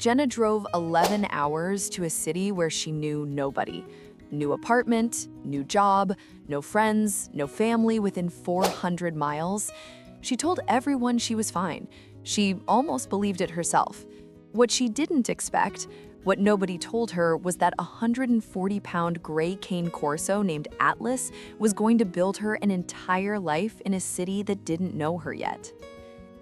Jenna drove 11 hours to a city where she knew nobody. New apartment, new job, no friends, no family within 400 miles. She told everyone she was fine. She almost believed it herself. What she didn't expect, what nobody told her, was that a 140-pound gray Cane Corso named Atlas was going to build her an entire life in a city that didn't know her yet.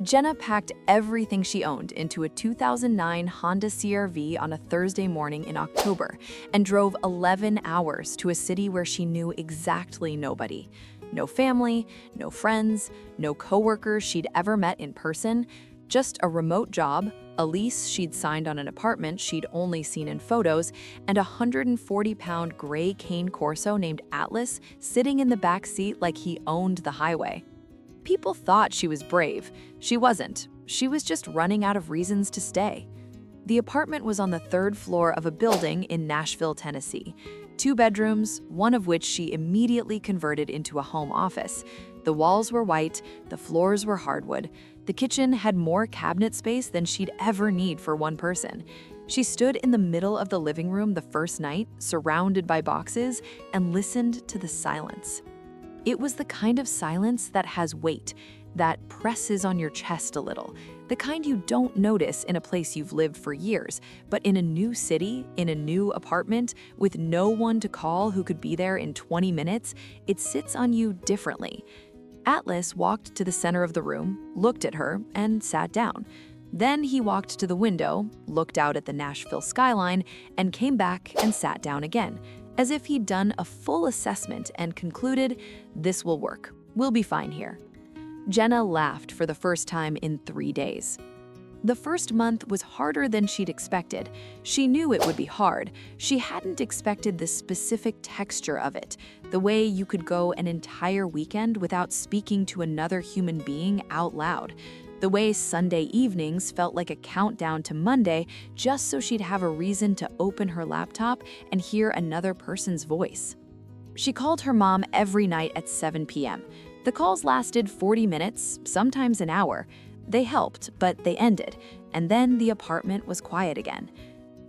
Jenna packed everything she owned into a 2009 Honda CR-V on a Thursday morning in October and drove 11 hours to a city where she knew exactly nobody. No family, no friends, no coworkers she'd ever met in person, just a remote job, a lease she'd signed on an apartment she'd only seen in photos, and a 140-pound gray Cane Corso named Atlas sitting in the back seat like he owned the highway. People thought she was brave. She wasn't. She was just running out of reasons to stay. The apartment was on the third floor of a building in Nashville, Tennessee. 2 bedrooms, one of which she immediately converted into a home office. The walls were white, the floors were hardwood. The kitchen had more cabinet space than she'd ever need for one person. She stood in the middle of the living room the first night, surrounded by boxes, and listened to the silence. It was the kind of silence that has weight, that presses on your chest a little, the kind you don't notice in a place you've lived for years, but in a new city, in a new apartment, with no one to call who could be there in 20 minutes, it sits on you differently. Atlas walked to the center of the room, looked at her, and sat down. Then he walked to the window, looked out at the Nashville skyline, and came back and sat down again, as if he'd done a full assessment and concluded, "This will work. We'll be fine here." Jenna laughed for the first time in 3 days. The first month was harder than she'd expected. She knew it would be hard. She hadn't expected the specific texture of it, the way you could go an entire weekend without speaking to another human being out loud. The way Sunday evenings felt like a countdown to Monday just so she'd have a reason to open her laptop and hear another person's voice. She called her mom every night at 7 p.m. The calls lasted 40 minutes, sometimes an hour. They helped, but they ended, and then the apartment was quiet again.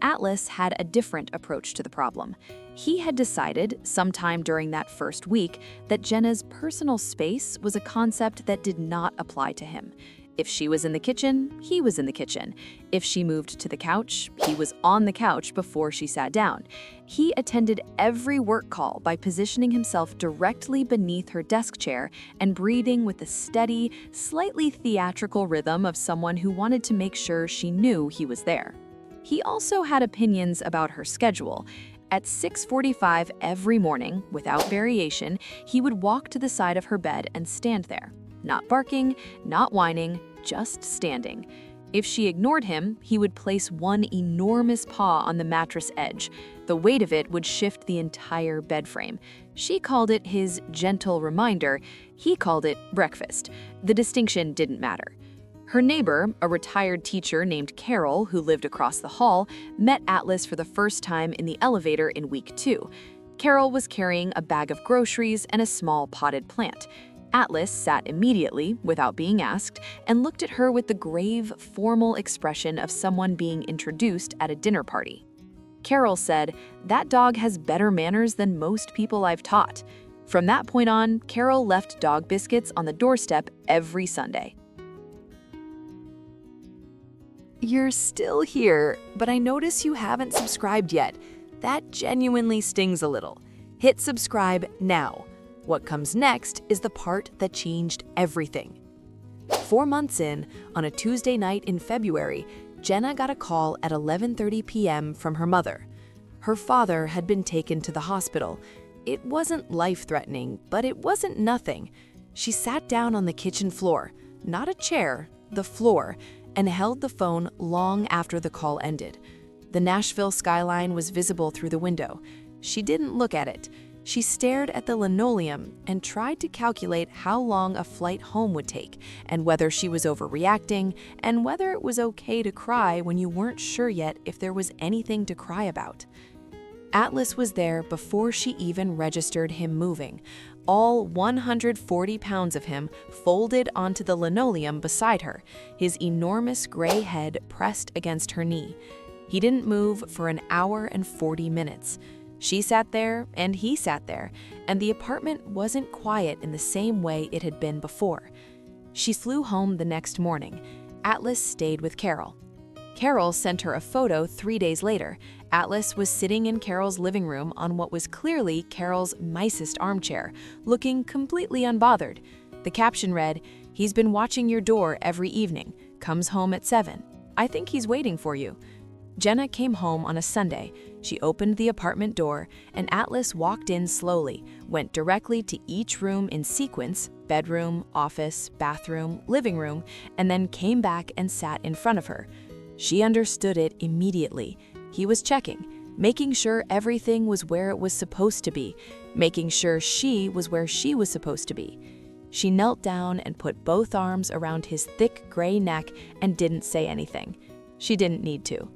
Atlas had a different approach to the problem. He had decided, sometime during that first week, that Jenna's personal space was a concept that did not apply to him. If she was in the kitchen, he was in the kitchen. If she moved to the couch, he was on the couch before she sat down. He attended every work call by positioning himself directly beneath her desk chair and breathing with the steady, slightly theatrical rhythm of someone who wanted to make sure she knew he was there. He also had opinions about her schedule. At 6:45 every morning, without variation, he would walk to the side of her bed and stand there. Not barking, not whining, just standing. If she ignored him, he would place one enormous paw on the mattress edge. The weight of it would shift the entire bed frame. She called it his gentle reminder. He called it breakfast. The distinction didn't matter. Her neighbor, a retired teacher named Carol, who lived across the hall, met Atlas for the first time in the elevator in week 2. Carol was carrying a bag of groceries and a small potted plant. Atlas sat immediately, without being asked, and looked at her with the grave, formal expression of someone being introduced at a dinner party. Carol said, "That dog has better manners than most people I've taught." From that point on, Carol left dog biscuits on the doorstep every Sunday. You're still here, but I notice you haven't subscribed yet. That genuinely stings a little. Hit subscribe now. What comes next is the part that changed everything. 4 months in, on a Tuesday night in February, Jenna got a call at 11:30 p.m. from her mother. Her father had been taken to the hospital. It wasn't life-threatening, but it wasn't nothing. She sat down on the kitchen floor, not a chair, the floor, and held the phone long after the call ended. The Nashville skyline was visible through the window. She didn't look at it. She stared at the linoleum and tried to calculate how long a flight home would take, and whether she was overreacting, and whether it was okay to cry when you weren't sure yet if there was anything to cry about. Atlas was there before she even registered him moving, all 140 pounds of him folded onto the linoleum beside her, his enormous gray head pressed against her knee. He didn't move for an hour and 40 minutes. She sat there and he sat there, and the apartment wasn't quiet in the same way it had been before. She flew home the next morning. Atlas stayed with Carol. Carol sent her a photo 3 days later. Atlas was sitting in Carol's living room on what was clearly Carol's nicest armchair, looking completely unbothered. The caption read, "He's been watching your door every evening, comes home at 7. I think he's waiting for you." Jenna came home on a Sunday. She opened the apartment door, and Atlas walked in slowly, went directly to each room in sequence, bedroom, office, bathroom, living room, and then came back and sat in front of her. She understood it immediately. He was checking, making sure everything was where it was supposed to be, making sure she was where she was supposed to be. She knelt down and put both arms around his thick gray neck and didn't say anything. She didn't need to.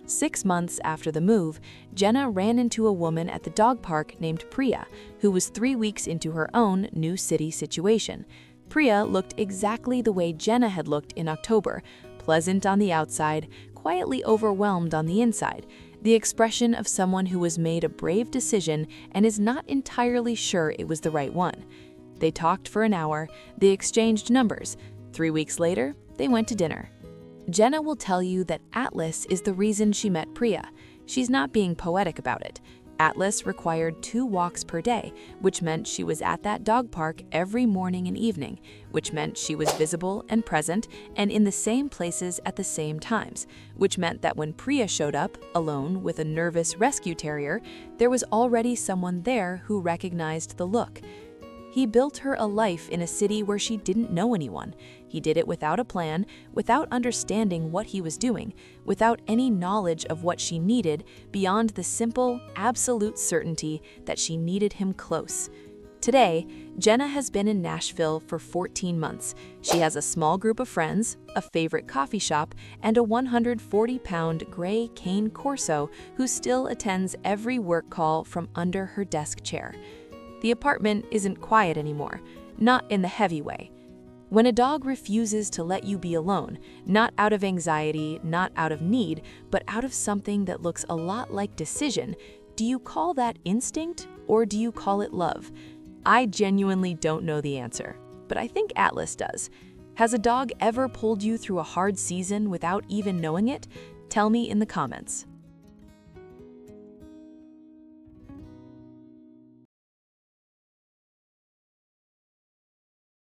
6 months after the move, Jenna ran into a woman at the dog park named Priya, who was 3 weeks into her own new city situation. Priya looked exactly the way Jenna had looked in October, pleasant on the outside, quietly overwhelmed on the inside, the expression of someone who has made a brave decision and is not entirely sure it was the right one. They talked for an hour, they exchanged numbers. 3 weeks later, they went to dinner. Jenna will tell you that Atlas is the reason she met Priya. She's not being poetic about it. Atlas required 2 walks per day, which meant she was at that dog park every morning and evening, which meant she was visible and present and in the same places at the same times, which meant that when Priya showed up, alone with a nervous rescue terrier, there was already someone there who recognized the look. He built her a life in a city where she didn't know anyone. He did it without a plan, without understanding what he was doing, without any knowledge of what she needed beyond the simple, absolute certainty that she needed him close. Today, Jenna has been in Nashville for 14 months. She has a small group of friends, a favorite coffee shop, and a 140-pound gray Cane Corso who still attends every work call from under her desk chair. The apartment isn't quiet anymore, not in the heavy way. When a dog refuses to let you be alone, not out of anxiety, not out of need, but out of something that looks a lot like decision, do you call that instinct or do you call it love? I genuinely don't know the answer, but I think Atlas does. Has a dog ever pulled you through a hard season without even knowing it? Tell me in the comments.